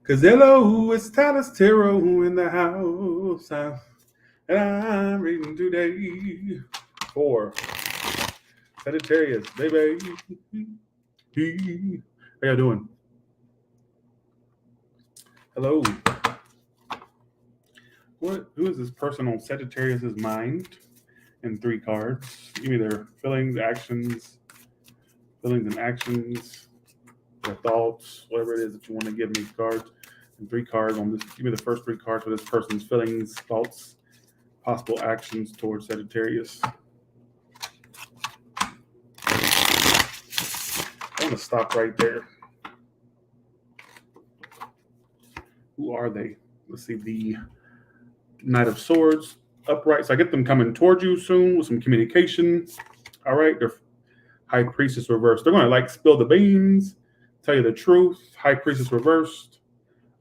Cause hello, it's Talis Tarot in the house. And I'm reading today for Sagittarius, baby. How y'all doing? Hello. Who is this person on Sagittarius's mind? In 3 cards. Give me their feelings, actions, and actions, their thoughts, whatever it is that you want to give me cards. And 3 cards on this. Give me the first 3 cards for this person's feelings, thoughts, possible actions towards Sagittarius. I want to stop right there. Who are they? Let's see, the Knight of Swords, upright. So I get them coming towards you soon with some communication. All right, they're High Priestess reversed. They're going to spill the beans, tell you the truth. High Priestess reversed.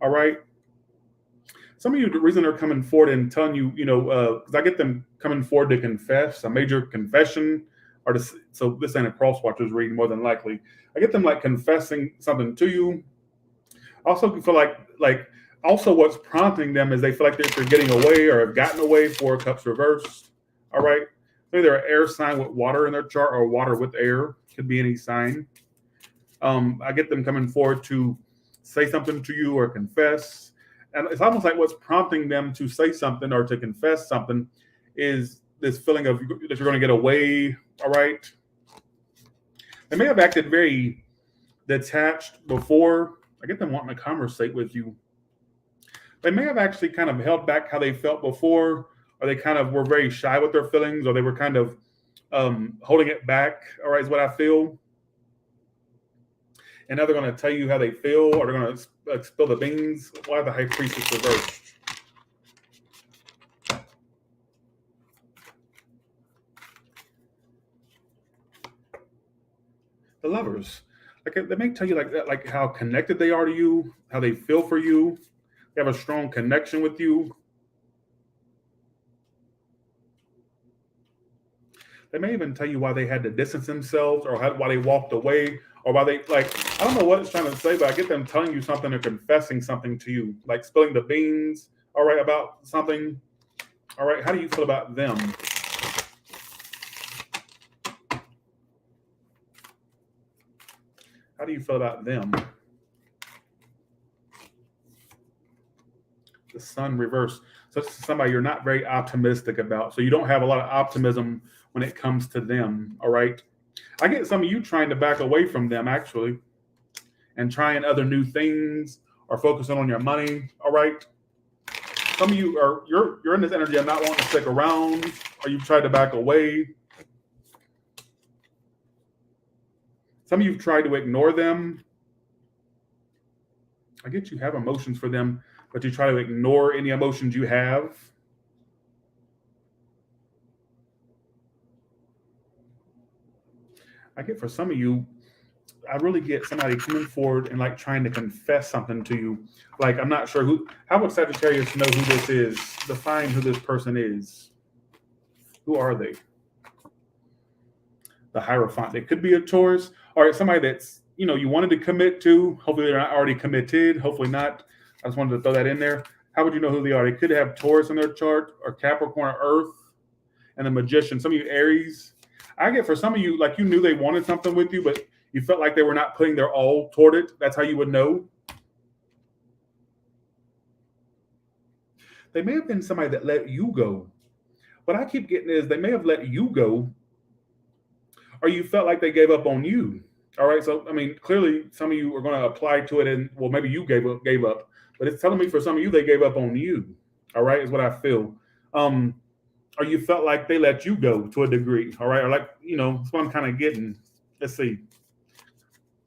All right. Some of you, the reason they're coming forward and telling you, because I get them coming forward to confess, a major confession, so this ain't a crosswatcher's reading more than likely. I get them confessing something to you. Also feel also what's prompting them is they feel like they're getting away or have gotten away. 4 Cups reversed. All right. Maybe they're an air sign with water in their chart or water with air. Could be any sign. I get them coming forward to say something to you or confess. And it's almost like what's prompting them to say something or to confess something is this feeling of that you're going to get away. All right. They may have acted very detached before. I get them wanting to conversate with you. They may have actually kind of held back how they felt before, or they kind of were very shy with their feelings, or they were kind of holding it back, all right, is what I feel. And now they're going to tell you how they feel, or they're going to spill the beans. Why the High Priestess reversed? The Lovers. They may tell you that, how connected they are to you, how they feel for you. They have a strong connection with you. They may even tell you why they had to distance themselves, or why they walked away, or why they I don't know what it's trying to say, but I get them telling you something or confessing something to you, like spilling the beans, all right, about something. All right, how do you feel about them? How do you feel about them? The Sun reversed. So this is somebody you're not very optimistic about. So you don't have a lot of optimism when it comes to them. All right. I get some of you trying to back away from them actually, and trying other new things or focusing on your money. All right. Some of you you're in this energy of not wanting to stick around, or you've tried to back away. Some of you've tried to ignore them. I get you have emotions for them, but you try to ignore any emotions you have. I get for some of you, I really get somebody coming forward and trying to confess something to you. I'm not sure how would Sagittarius know who this is? Define who this person is. Who are they? The Hierophant. They could be a Taurus, or somebody that's, you wanted to commit to. Hopefully they're not already committed. Hopefully not. I just wanted to throw that in there. How would you know who they are? They could have Taurus in their chart, or Capricorn, or Earth, and the Magician. Some of you Aries. I get for some of you, you knew they wanted something with you, but you felt like they were not putting their all toward it. That's how you would know. They may have been somebody that let you go. What I keep getting is they may have let you go, or you felt like they gave up on you. All right. So, clearly some of you are going to apply to it, and maybe you gave up, but it's telling me for some of you, they gave up on you. All right. Is what I feel. Or you felt like they let you go to a degree. All right. Or that's what I'm kind of getting. Let's see.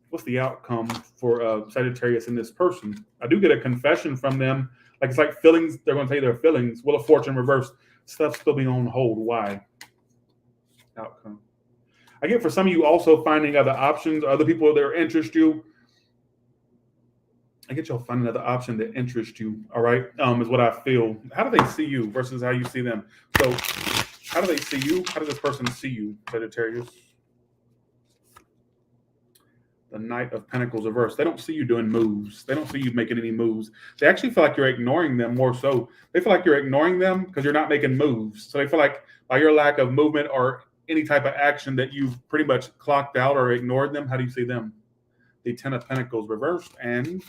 What's the outcome for Sagittarius in this person? I do get a confession from them. It's like feelings. They're going to tell you their feelings. Wheel of Fortune reversed. Stuff still being on hold. Why? Outcome. I get for some of you also finding other options, other people that interest you. I get y'all finding another option that interests you. All right. Is what I feel. How do they see you versus how you see them? So how do they see you? How does this person see you, Sagittarius? The Knight of Pentacles reversed. They don't see you doing moves. They don't see you making any moves. They actually feel like you're ignoring them more so. They feel like you're ignoring them because you're not making moves. So they feel like by your lack of movement or any type of action that you've pretty much clocked out or ignored them. How do you see them? The Ten of Pentacles reversed and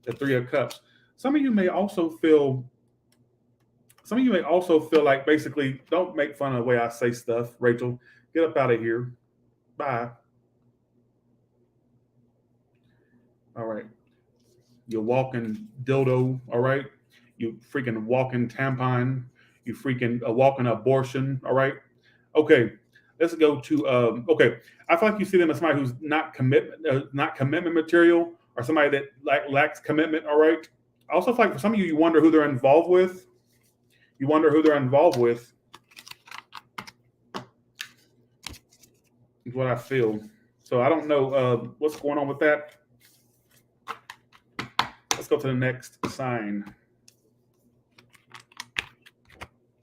the Three of Cups. Some of you may also feel like basically, don't make fun of the way I say stuff, Rachel. Get up out of here. Bye. All right. You're walking dildo, all right? You freaking walking tampon. You freaking walking abortion, all right? Okay. Let's go to okay. I feel like you see them as somebody who's not commitment material, or somebody that lacks commitment, all right? I also feel like for some of you, you wonder who they're involved with. You wonder who they're involved with. Is what I feel. So I don't know what's going on with that. Let's go to the next sign.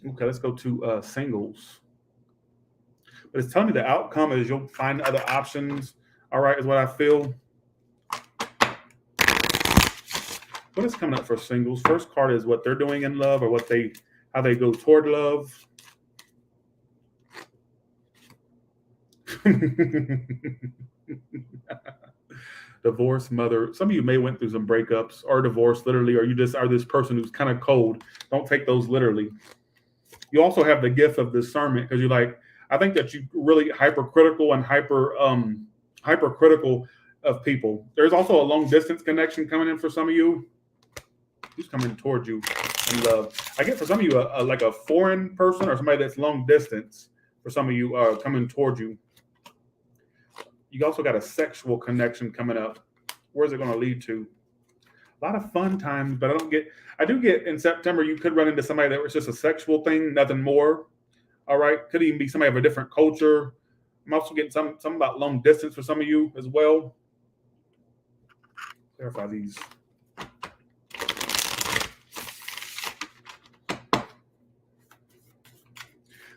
Okay, let's go to singles. But it's telling me the outcome is you'll find other options. All right, is what I feel. What is coming up for singles? First card is what they're doing in love, or how they go toward love. Divorce, mother. Some of you may went through some breakups or divorce literally, or you just are this person who's kind of cold. Don't take those literally. You also have the gift of discernment because you're like, I think that you really hypercritical and hypercritical of people. There's also a long distance connection coming in for some of you. Who's coming towards you in love? I get for some of you like a foreign person or somebody that's long distance. For some of you coming towards you. You also got a sexual connection coming up. Where's it going to lead to? A lot of fun times, but I do get in September, you could run into somebody that was just a sexual thing, nothing more. All right. Could even be somebody of a different culture. I'm also getting some about long distance for some of you as well. Clarify these.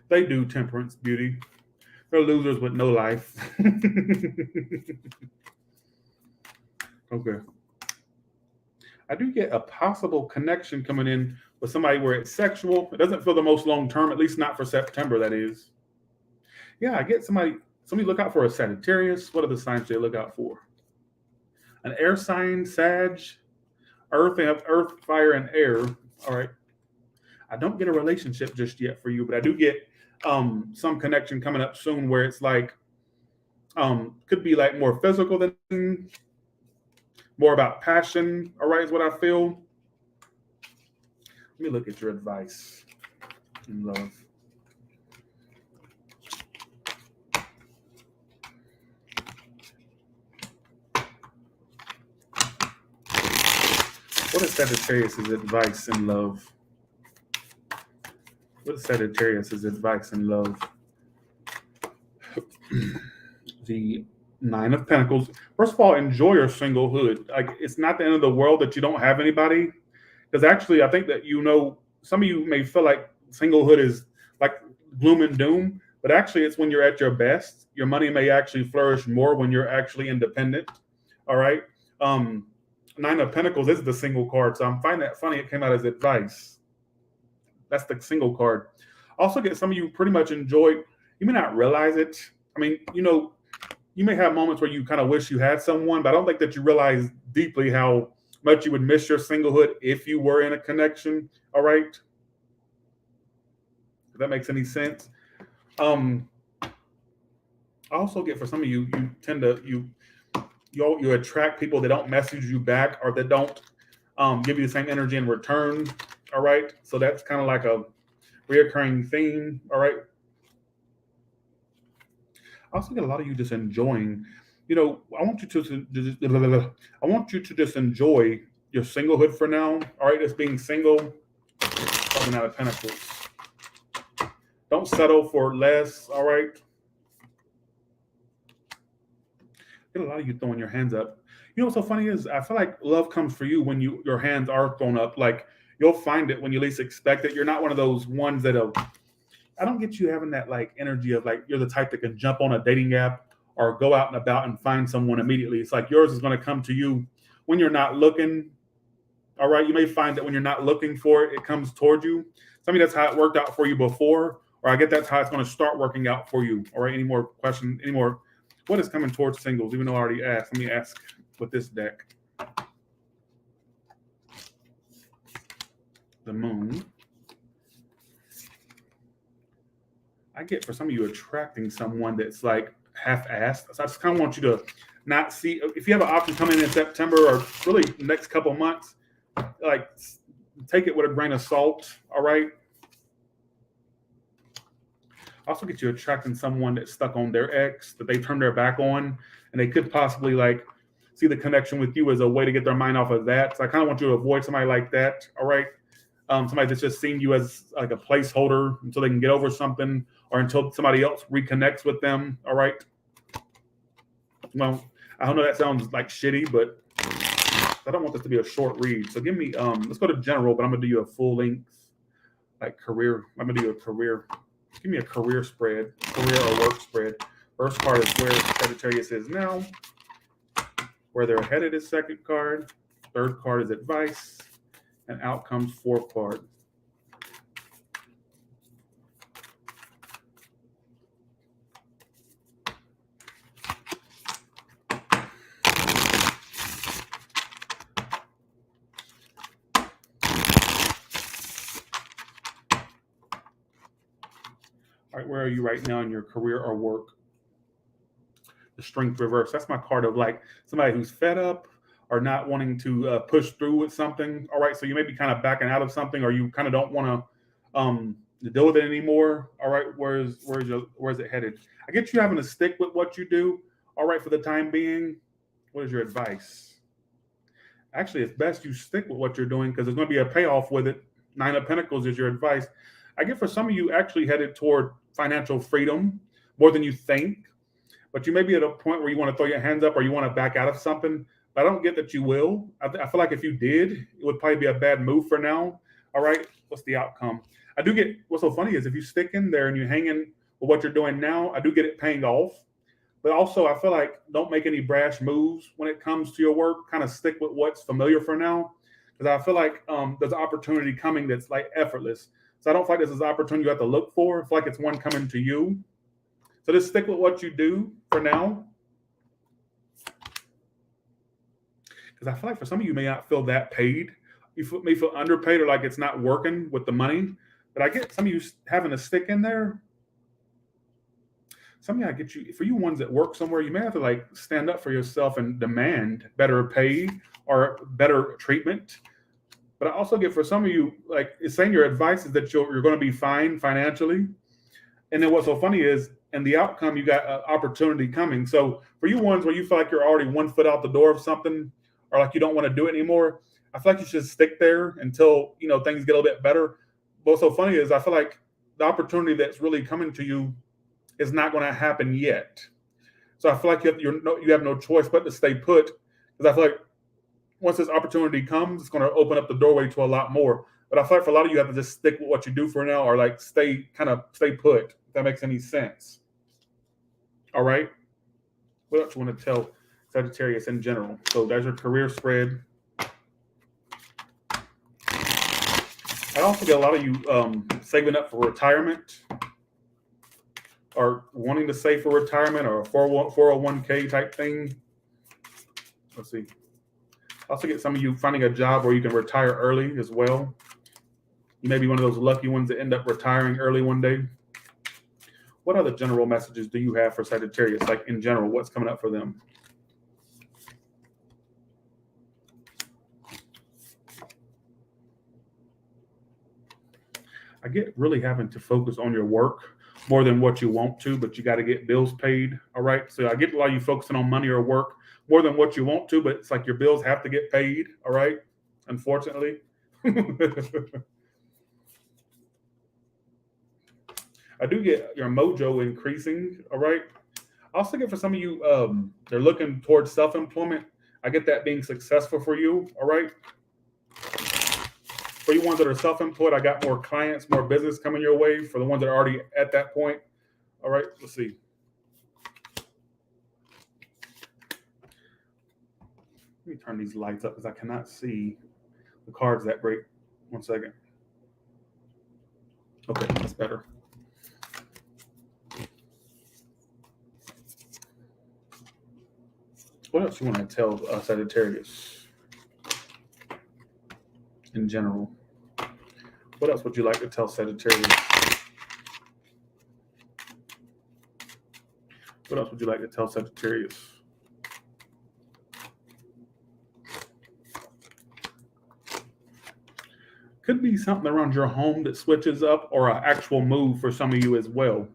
They do temperance, beauty. They're losers with no life. Okay. I do get a possible connection coming in with somebody where it's sexual. It doesn't feel the most long term, at least not for September, that is. Yeah, I get somebody look out for a Sagittarius. What are the signs they look out for? An air sign, Sag, Earth. They have Earth, fire, and air. All right. I don't get a relationship just yet for you, but I do get some connection coming up soon where it's like could be like more physical than more about passion. All right, is what I feel. Let me look at your advice in love. What is Sagittarius' advice in love? What is Sagittarius' advice in love? The Nine of Pentacles. First of all, enjoy your singlehood. Like, it's not the end of the world that you don't have anybody. Because actually, I think that some of you may feel like singlehood is like gloom and doom, but actually it's when you're at your best. Your money may actually flourish more when you're actually independent. All right. Nine of Pentacles is the single card. So I'm finding that funny. It came out as advice. That's the single card. Also get some of you pretty much enjoy, you may not realize it. I mean, you may have moments where you kind of wish you had someone, but I don't think that you realize deeply how much you would miss your singlehood if you were in a connection. All right. If that makes any sense. I also get for some of you, you tend to, you attract people that don't message you back or that don't give you the same energy in return. All right. So that's kind of like a reoccurring theme. All right. I also get a lot of you just enjoying, I want you to just enjoy your singlehood for now. All right. Just being single. Talking out of Pentacles. Don't settle for less. All right. Get a lot of you throwing your hands up. What's so funny is I feel like love comes for you when your hands are thrown up. Like, you'll find it when you least expect it. You're not one of those ones I don't get you having that like energy of like you're the type that can jump on a dating app or go out and about and find someone immediately. It's like yours is going to come to you when you're not looking. All right. You may find that when you're not looking for it, it comes toward you. So, I mean, that's how it worked out for you before, or I get that's how it's going to start working out for you. All right. Any more questions? Any more? What is coming towards singles? Even though I already asked, let me ask with this deck. The moon. I get for some of you attracting someone that's like half-assed. So I just kind of want you to not see, if you have an option coming in September or really next couple of months, like take it with a grain of salt. All right. Also get you attracting someone that's stuck on their ex that they turned their back on, and they could possibly like see the connection with you as a way to get their mind off of that. So I kind of want you to avoid somebody like that. All right. Somebody that's just seeing you as like a placeholder until they can get over something or until somebody else reconnects with them. All right. Well, I don't know, that sounds like shitty, but I don't want this to be a short read. So give me, let's go to general, but I'm going to do you a full length, like career. I'm going to do you a career. Give me a career spread, career or work spread. First card is where Sagittarius is now. Where they're headed is second card. Third card is advice. And out comes fourth card. All right, where are you right now in your career or work? The Strength reverse. That's my card of like somebody who's fed up or not wanting to push through with something. All right, so you may be kind of backing out of something, or you kind of don't want to deal with it anymore. All right, where's it headed? I get you having to stick with what you do. All right, for the time being. What is your advice? Actually, it's best you stick with what you're doing because there's going to be a payoff with it. Nine of Pentacles is your advice. I get for some of you actually headed toward financial freedom more than you think, but you may be at a point where you want to throw your hands up or you want to back out of something. But I don't get that you will. I feel like if you did, it would probably be a bad move for now. All right, what's the outcome? I do get, what's so funny is if you stick in there and you hang in with what you're doing now, I do get it paying off. But also I feel like don't make any brash moves when it comes to your work. Kind of stick with what's familiar for now. Because I feel like there's an opportunity coming that's like effortless. So I don't feel like this is an opportunity you have to look for. I feel like it's one coming to you. So just stick with what you do for now. Because I feel like for some of you may not feel that paid. You may feel underpaid or like it's not working with the money. But I get some of you having to stick in there. Some of you, I get you, for you ones that work somewhere, you may have to like stand up for yourself and demand better pay or better treatment. But I also get for some of you, like it's saying your advice is that you're going to be fine financially. And then what's so funny is, in the outcome, you got an opportunity coming. So for you ones where you feel like you're already 1 foot out the door of something, or like you don't want to do it anymore, I feel like you should stick there until, you know, things get a little bit better. But what's so funny is I feel like the opportunity that's really coming to you is not going to happen yet. So I feel like you have no choice but to stay put, because I feel like once this opportunity comes, it's going to open up the doorway to a lot more. But I feel like for a lot of you have to just stick with what you do for now, or like stay put, if that makes any sense. All right. What else you want to tell Sagittarius in general? So there's your career spread. I also get a lot of you saving up for retirement, or wanting to save for retirement, or a 401k type thing. Let's see. I also get some of you finding a job where you can retire early as well. You may be one of those lucky ones that end up retiring early one day. What other general messages do you have for Sagittarius? Like in general, what's coming up for them? I get really having to focus on your work more than what you want to, but you got to get bills paid. All right. So I get a lot of you focusing on money or work more than what you want to, but it's like your bills have to get paid. All right. Unfortunately. I do get your mojo increasing. All right. I also get for some of you, they're looking towards self-employment. I get that being successful for you. All right. For you ones that are self-employed, I got more clients, more business coming your way. For the ones that are already at that point. All right. Let's see. Let me turn these lights up because I cannot see the cards that great. 1 second. Okay, that's better. What else you want to tell Sagittarius in general? What else would you like to tell Sagittarius? What else would you like to tell Sagittarius? Could be something around your home that switches up, or an actual move for some of you as well.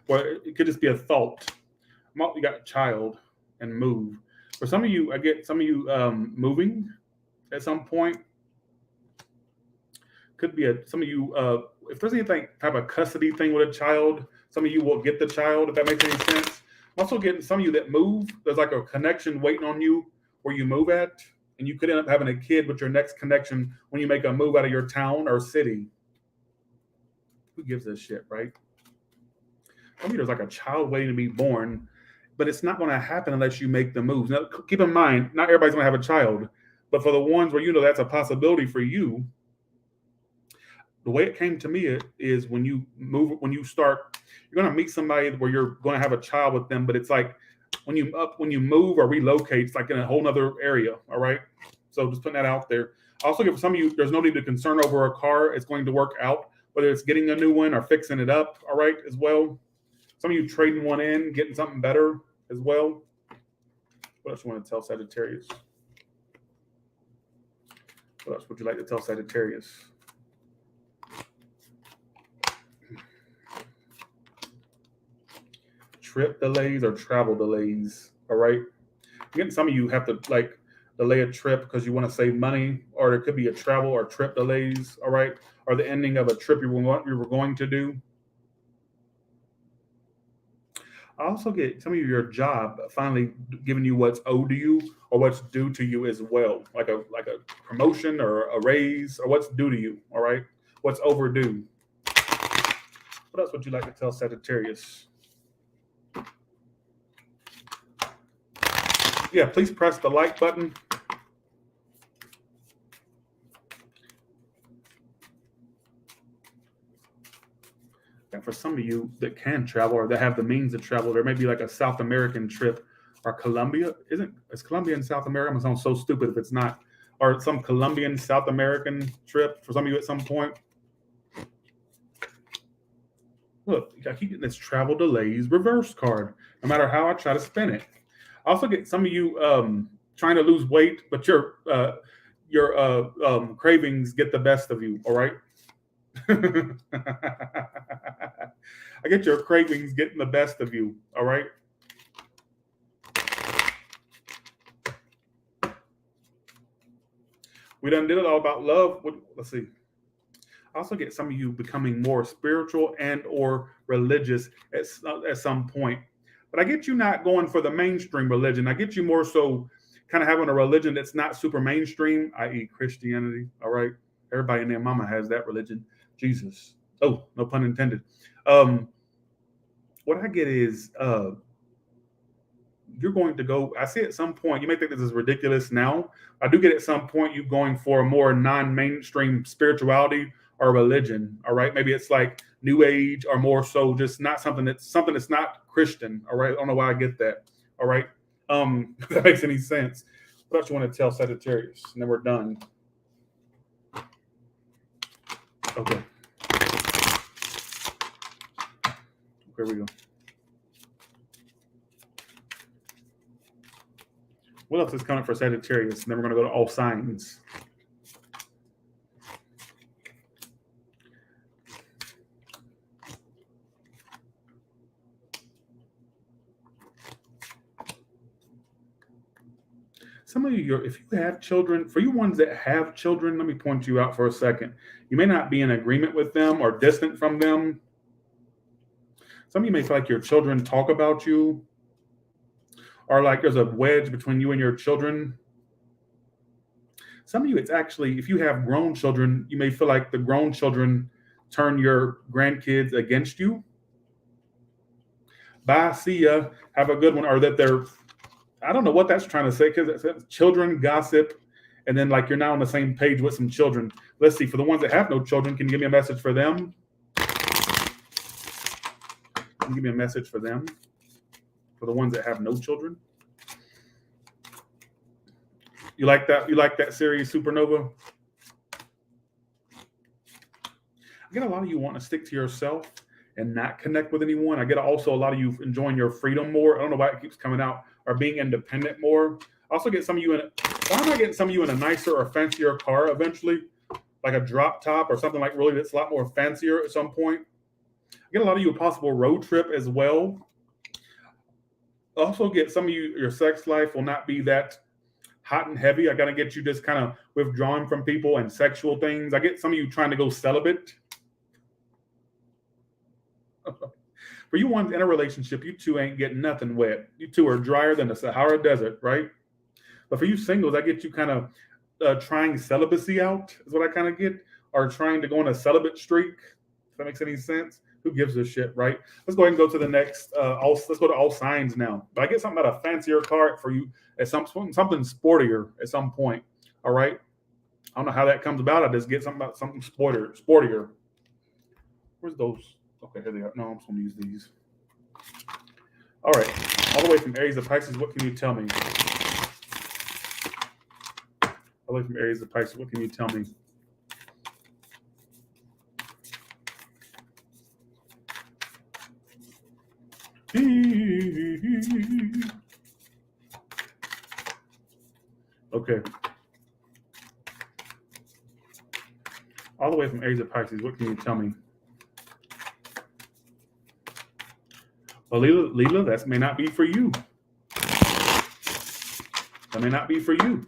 Or it could just be a thought. You got a child and move. For some of you, I get some of you moving at some point. Could be some of you, if there's anything type of custody thing with a child, some of you will get the child, if that makes any sense. I'm also getting some of you that move. There's like a connection waiting on you where you move at, and you could end up having a kid with your next connection when you make a move out of your town or city. Who gives a shit, right? Some of you, there's like a child waiting to be born, but it's not going to happen unless you make the moves. Now, keep in mind, not everybody's going to have a child, but for the ones where you know that's a possibility for you, the way it came to me is when you move, when you start, you're going to meet somebody where you're going to have a child with them, but it's like when you move or relocate, it's like in a whole nother area. All right. So just putting that out there. Also, for some of you, there's no need to concern over a car. It's going to work out, whether it's getting a new one or fixing it up. All right. As well. Some of you trading one in, getting something better as well. What else you want to tell Sagittarius? What else would you like to tell Sagittarius? Trip delays or travel delays. All right. Again, some of you have to like delay a trip because you want to save money, or there could be a travel or trip delays. All right. Or the ending of a trip you were going to do. I also get some of you, your job finally giving you what's owed to you or what's due to you as well, like a promotion or a raise or what's due to you. All right. What's overdue. What else would you like to tell Sagittarius? Yeah, please press the like button. And for some of you that can travel or that have the means to travel, there may be like a South American trip or Colombia. Is Colombia in South America? I'm going to sound so stupid if it's not. Or some Colombian South American trip for some of you at some point. Look, I keep getting this travel delays reverse card, no matter how I try to spin it. I also get some of you trying to lose weight, but your cravings get the best of you. All right. I get your cravings getting the best of you. All right. We done did it all about love. Let's see. I also get some of you becoming more spiritual and or religious at some point. But I get you not going for the mainstream religion. I get you more so kind of having a religion that's not super mainstream, i.e. Christianity. All right. Everybody and their mama has that religion. Jesus. Oh, no pun intended. What I get is you're going to go, I see at some point, you may think this is ridiculous now. I do get at some point you going for a more non-mainstream spirituality or religion. All right. Maybe it's like New Age or more so just not something that's not Christian. All right. I don't know why I get that. All right. If that makes any sense. What else you want to tell Sagittarius? And then we're done. Okay. Here we go. What else is coming for Sagittarius? And then we're going to go to all signs. Some of you, if you have children, for you ones that have children, let me point you out for a second. You may not be in agreement with them or distant from them. Some of you may feel like your children talk about you, or like there's a wedge between you and your children. Some of you, it's actually, if you have grown children, you may feel like the grown children turn your grandkids against you. Bye, see ya, have a good one. Or that they're I don't know what that's trying to say because it says children, gossip, and then like you're now on the same page with some children. Let's see. For the ones that have no children, can you give me a message for them? Can you give me a message for them? For the ones that have no children? You like that? You like that series, Supernova? I get a lot of you wanting to stick to yourself and not connect with anyone. I get also a lot of you enjoying your freedom more. I don't know why it keeps coming out, or being independent more. I also get some of you in. Why am I getting some of you in a nicer or fancier car eventually, like a drop top or something like really that's a lot more fancier at some point? I get a lot of you a possible road trip as well. Also get some of you, your sex life will not be that hot and heavy. I got to get you just kind of withdrawing from people and sexual things. I get some of you trying to go celibate. For you ones in a relationship, you two ain't getting nothing wet. You two are drier than the Sahara Desert, right? But for you singles, I get you kind of trying celibacy out, is what I kind of get, or trying to go on a celibate streak. If that makes any sense. Who gives a shit, right? Let's go ahead and go to the next. Let's go to all signs now. But I get something about a fancier card for you at something sportier at some point. All right. I don't know how that comes about. I just get something about something sportier. Where's those? Okay, here they are. No, I'm just going to use these. All right. All the way from Aries to Pisces, what can you tell me? All the way from Aries to Pisces, what can you tell me? Okay. All the way from Aries to Pisces, what can you tell me? Well, Leela, that may not be for you. That may not be for you.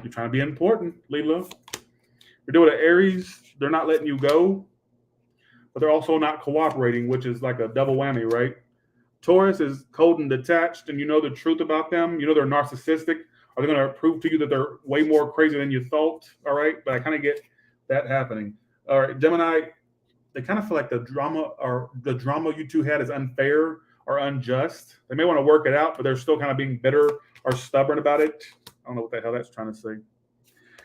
You're trying to be important, Leela. You're doing an Aries. They're not letting you go, but they're also not cooperating, which is like a double whammy, right? Taurus is cold and detached, and you know the truth about them. You know they're narcissistic. Are they going to prove to you that they're way more crazy than you thought? All right, but I kind of get that happening. All right, Gemini, they kind of feel like the drama you two had is unfair or unjust. They may want to work it out, but they're still kind of being bitter or stubborn about it. I don't know what the hell that's trying to say.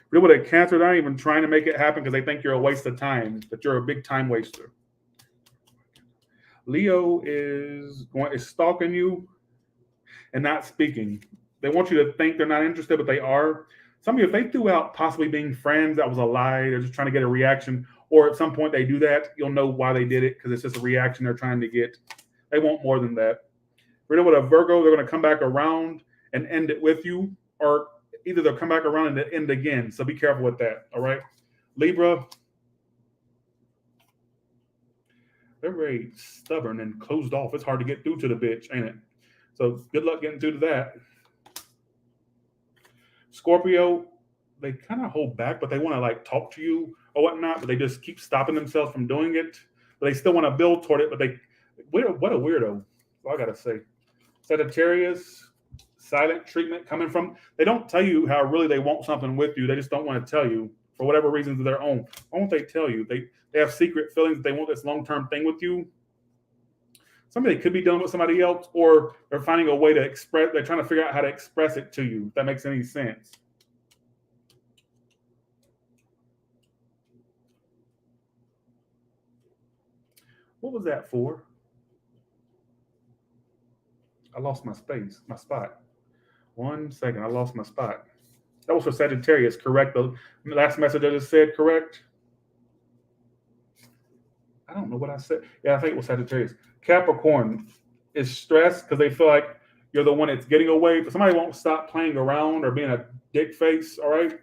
But with a Cancer, they're not even trying to make it happen because they think you're a waste of time, that you're a big time waster. Leo is stalking you and not speaking. They want you to think they're not interested, but they are. Some of you, if they threw out possibly being friends, that was a lie. They're just trying to get a reaction. Or at some point they do that, you'll know why they did it because it's just a reaction they're trying to get. They want more than that. With a Virgo, they're going to come back around and end it with you, or either they'll come back around and end again. So be careful with that. All right. Libra, they're very stubborn and closed off. It's hard to get through to the bitch, ain't it? So good luck getting through to that. Scorpio, they kind of hold back, but they want to like talk to you or whatnot, but they just keep stopping themselves from doing it. But they still want to build toward it, but what a weirdo. All I got to say. Sagittarius, silent treatment coming from, they don't tell you how really they want something with you. They just don't want to tell you for whatever reasons of their own. Why won't they tell you? They have secret feelings that they want this long-term thing with you. Somebody could be dealing with somebody else, or they're finding a way to express, they're trying to figure out how to express it to you, if that makes any sense. What was that for? I lost my spot. 1 second, I lost my spot. That was for Sagittarius, correct? The last message I just said, correct? I don't know what I said. Yeah, I think it was Sagittarius. Capricorn is stressed because they feel like you're the one that's getting away. But somebody won't stop playing around or being a dick face, all right?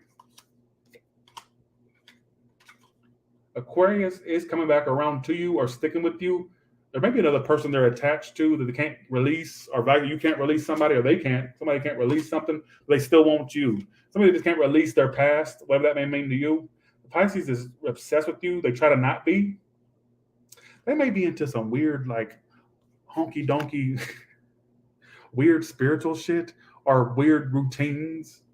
Aquarius is coming back around to you or sticking with you. There may be another person they're attached to that they can't release, or value. You can't release somebody, or they can't. Somebody can't release something, but they still want you. Somebody just can't release their past, whatever that may mean to you. Pisces is obsessed with you. They try to not be. They may be into some weird, like, honky-donkey, weird spiritual shit or weird routines.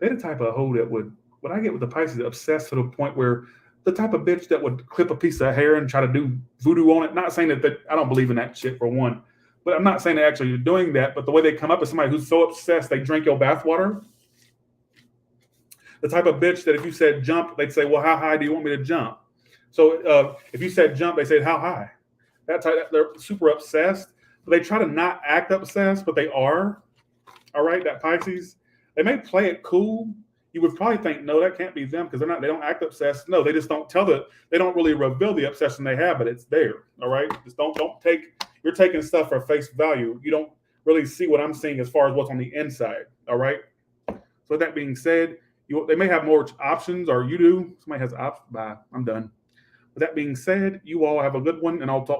They're the type of hoe that would, what I get with the Pisces, obsessed to the point where the type of bitch that would clip a piece of hair and try to do voodoo on it. Not saying that I don't believe in that shit for one, But I'm not saying they actually are doing that, but the way they come up is somebody who's so obsessed they drink your bathwater. The type of bitch that if you said jump, they'd say, well, how high do you want me to jump? So if you said jump, they said, how high? That type, they're super obsessed. But they try to not act obsessed, but they are. All right, that Pisces. They may play it cool. You would probably think, no, that can't be them because they don't act obsessed. No, they just don't they don't really reveal the obsession they have, but it's there. All right. Just don't you're taking stuff for face value. You don't really see what I'm seeing as far as what's on the inside. All right. So with that being said, they may have more options, or you do. Somebody has options. Bye. I'm done. With that being said, you all have a good one, and I'll talk.